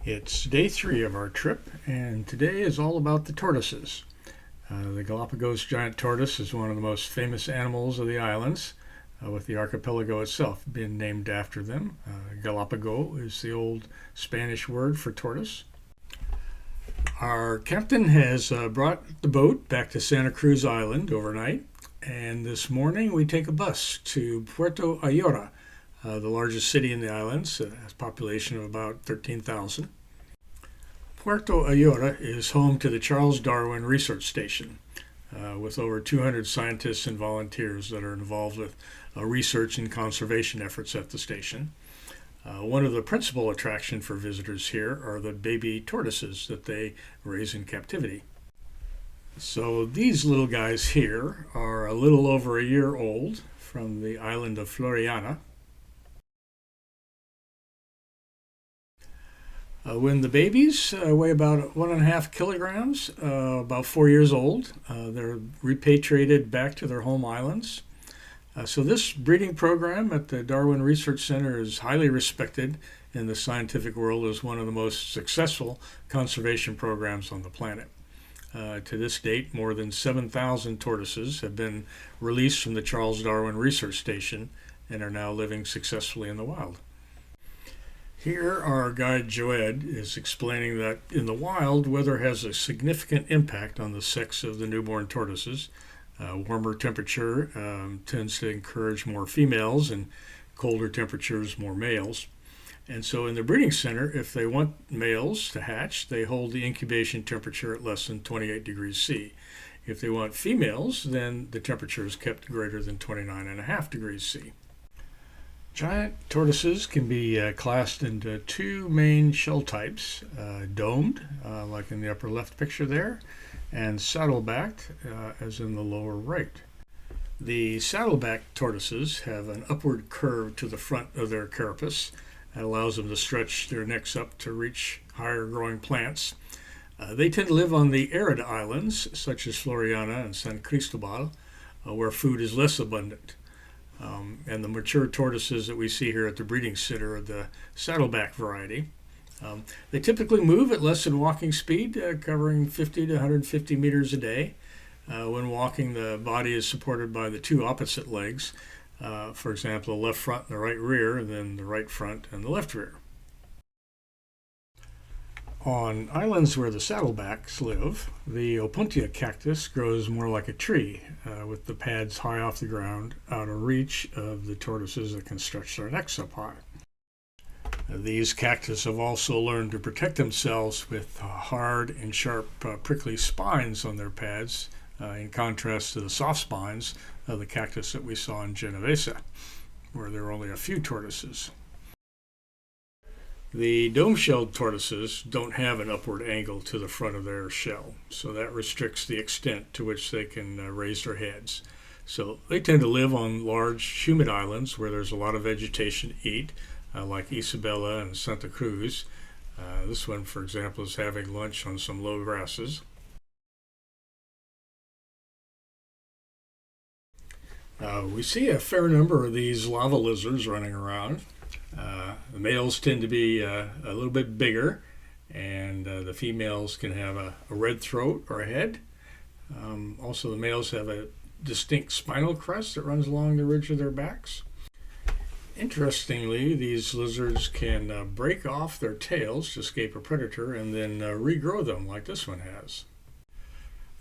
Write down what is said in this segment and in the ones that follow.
It's day 3 of our trip, and today is all about the tortoises. The Galapagos giant tortoise is one of the most famous animals of the islands, with the archipelago itself being named after them. Galapagos is the old Spanish word for tortoise. Our captain has brought the boat back to Santa Cruz Island overnight, and this morning we take a bus to Puerto Ayora, the largest city in the islands. It has a population of about 13,000. Puerto Ayora is home to the Charles Darwin Research Station, with over 200 scientists and volunteers that are involved with research and conservation efforts at the station. One of the principal attractions for visitors here are the baby tortoises that they raise in captivity. So these little guys here are a little over a year old, from the island of Floriana. When the babies weigh about 1.5 kilograms, about 4 years old, they're repatriated back to their home islands. So this breeding program at the Darwin Research Center is highly respected in the scientific world as one of the most successful conservation programs on the planet. To this date, more than 7,000 tortoises have been released from the Charles Darwin Research Station and are now living successfully in the wild. Here, our guide Joed is explaining that in the wild, weather has a significant impact on the sex of the newborn tortoises. Warmer temperature tends to encourage more females, and colder temperatures more males. And so in the breeding center, if they want males to hatch, they hold the incubation temperature at less than 28 degrees C. If they want females, then the temperature is kept greater than 29.5 degrees C. Giant tortoises can be classed into two main shell types, domed, like in the upper left picture there, and saddlebacked, as in the lower right. The saddleback tortoises have an upward curve to the front of their carapace that allows them to stretch their necks up to reach higher growing plants. They tend to live on the arid islands, such as Floriana and San Cristobal, where food is less abundant. And the mature tortoises that we see here at the breeding center are the saddleback variety. They typically move at less than walking speed, covering 50 to 150 meters a day. When walking, the body is supported by the two opposite legs, for example, the left front and the right rear, and then the right front and the left rear. On islands where the saddlebacks live, the opuntia cactus grows more like a tree, with the pads high off the ground, out of reach of the tortoises that can stretch their necks up high. These cactus have also learned to protect themselves with hard and sharp prickly spines on their pads, in contrast to the soft spines of the cactus that we saw in Genovesa, where there are only a few tortoises. The dome-shelled tortoises don't have an upward angle to the front of their shell, so that restricts the extent to which they can raise their heads. So they tend to live on large, humid islands where there's a lot of vegetation to eat, like Isabela and Santa Cruz. This one, for example, is having lunch on some low grasses. We see a fair number of these lava lizards running around. The males tend to be a little bit bigger, and the females can have a red throat or a head. Also, the males have a distinct spinal crest that runs along the ridge of their backs. Interestingly, these lizards can break off their tails to escape a predator and then regrow them like this one has.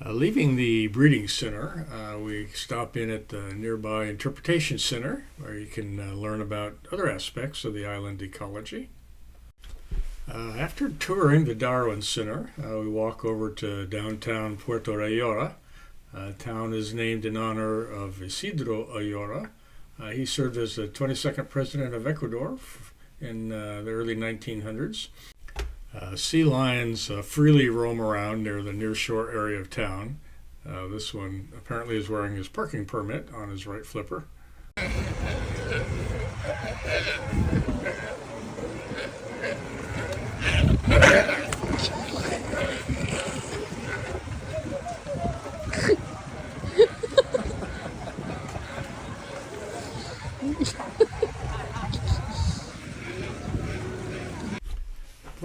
Leaving the breeding center, we stop in at the nearby interpretation center, where you can learn about other aspects of the island ecology. After touring the Darwin Center, we walk over to downtown Puerto Ayora. The town is named in honor of Isidro Ayora. He served as the 22nd president of Ecuador in the early 1900s. Sea lions freely roam around near the nearshore area of town. This one apparently is wearing his parking permit on his right flipper.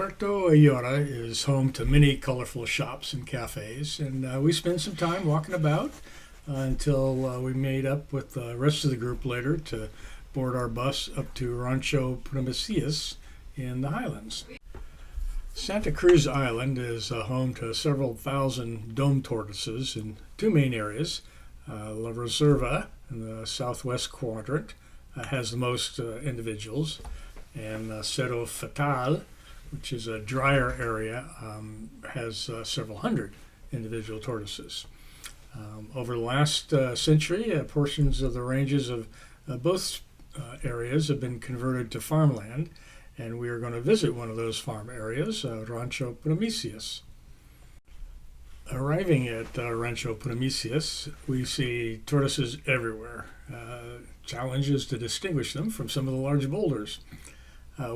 Puerto Ayora is home to many colorful shops and cafes, and we spent some time walking about until we made up with the rest of the group later to board our bus up to Rancho Primicias in the Highlands. Santa Cruz Island is home to several thousand dome tortoises in two main areas. La Reserva in the southwest quadrant has the most individuals, and Cerro Fatal, which is a drier area, has several hundred individual tortoises. Over the last century, portions of the ranges of both areas have been converted to farmland, and we are going to visit one of those farm areas, Rancho Primicias. Arriving at Rancho Primicias, we see tortoises everywhere. Challenge is to distinguish them from some of the large boulders.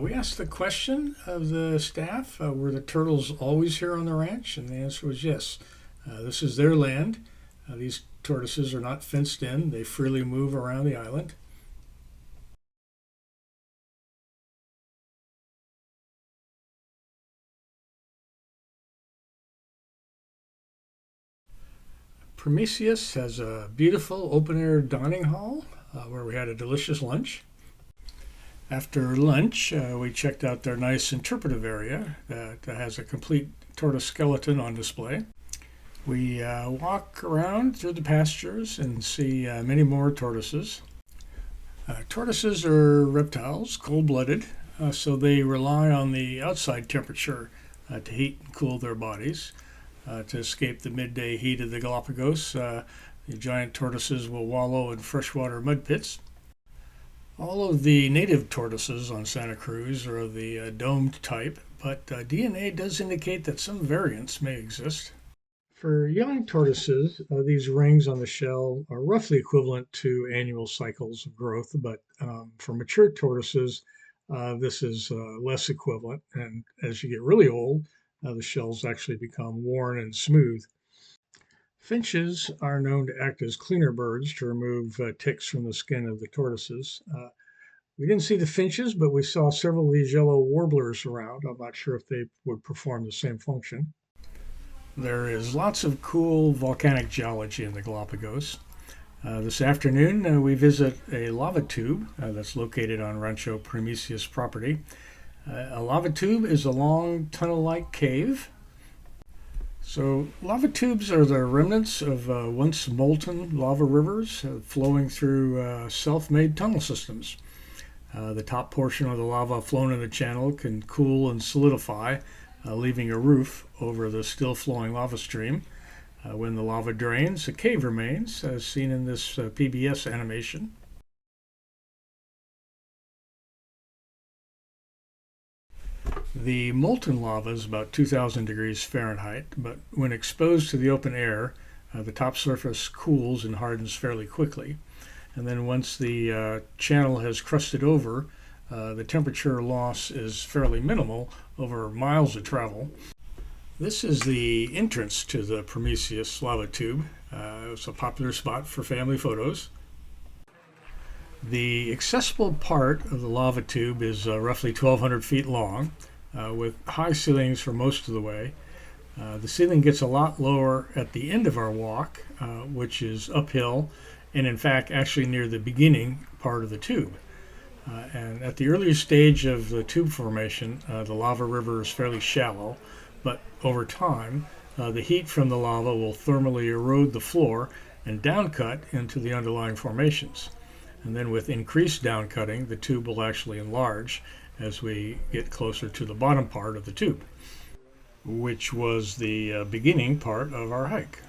We asked the question of the staff, were the turtles always here on the ranch? And the answer was yes. This is their land. These tortoises are not fenced in. They freely move around the island. Primicias has a beautiful open-air dining hall where we had a delicious lunch. After lunch, we checked out their nice interpretive area that has a complete tortoise skeleton on display. We walk around through the pastures and see many more tortoises. Tortoises are reptiles, cold-blooded, so they rely on the outside temperature to heat and cool their bodies. To escape the midday heat of the Galapagos, the giant tortoises will wallow in freshwater mud pits. All of the native tortoises on Santa Cruz are of the domed type, but DNA does indicate that some variants may exist. For young tortoises, these rings on the shell are roughly equivalent to annual cycles of growth, but for mature tortoises, this is less equivalent, and as you get really old, the shells actually become worn and smooth. Finches are known to act as cleaner birds to remove ticks from the skin of the tortoises. We didn't see the finches, but we saw several of these yellow warblers around. I'm not sure if they would perform the same function. There is lots of cool volcanic geology in the Galapagos. This afternoon, we visit a lava tube that's located on Rancho Primicias property. A lava tube is a long tunnel-like cave. So lava tubes are the remnants of once molten lava rivers flowing through self-made tunnel systems. The top portion of the lava flown in the channel can cool and solidify, leaving a roof over the still flowing lava stream. When the lava drains, a cave remains, as seen in this PBS animation. The molten lava is about 2,000 degrees Fahrenheit, but when exposed to the open air, the top surface cools and hardens fairly quickly. And then once the channel has crusted over, the temperature loss is fairly minimal over miles of travel. This is the entrance to the Primicias lava tube. It's a popular spot for family photos. The accessible part of the lava tube is roughly 1,200 feet long, with high ceilings for most of the way. The ceiling gets a lot lower at the end of our walk, which is uphill, and in fact actually near the beginning part of the tube. And at the earlier stage of the tube formation, the lava river is fairly shallow, but over time, the heat from the lava will thermally erode the floor and downcut into the underlying formations. And then with increased downcutting, the tube will actually enlarge as we get closer to the bottom part of the tube, which was the beginning part of our hike.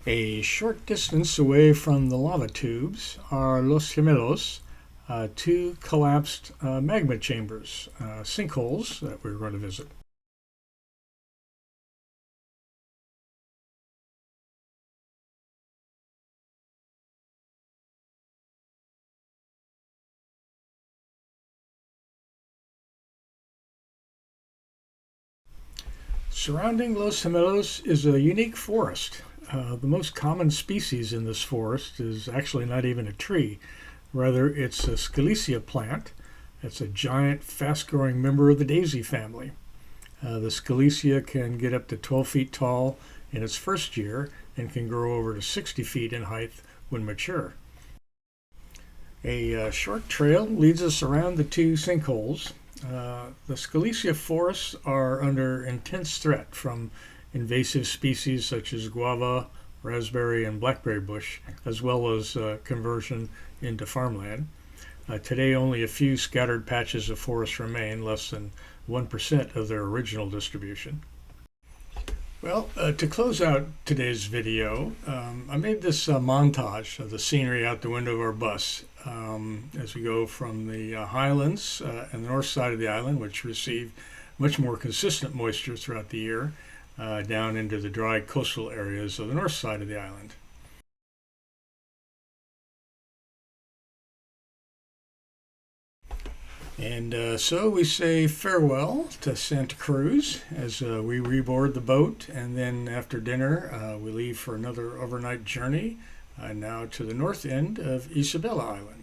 A short distance away from the lava tubes are Los Gemelos, two collapsed magma chambers, sinkholes that we're going to visit. Surrounding Los Gemelos is a unique forest. The most common species in this forest is actually not even a tree. Rather, it's a Scalesia plant. It's a giant, fast-growing member of the daisy family. The Scalesia can get up to 12 feet tall in its first year and can grow over to 60 feet in height when mature. A short trail leads us around the two sinkholes. The Scalesia forests are under intense threat from invasive species such as guava, raspberry, and blackberry bush, as well as conversion into farmland. Today, only a few scattered patches of forest remain, less than 1% of their original distribution. Well, to close out today's video, I made this montage of the scenery out the window of our bus as we go from the highlands and the north side of the island, which receive much more consistent moisture throughout the year, down into the dry coastal areas of the north side of the island. And so we say farewell to Santa Cruz as we reboard the boat, and then after dinner we leave for another overnight journey now to the north end of Isabela Island.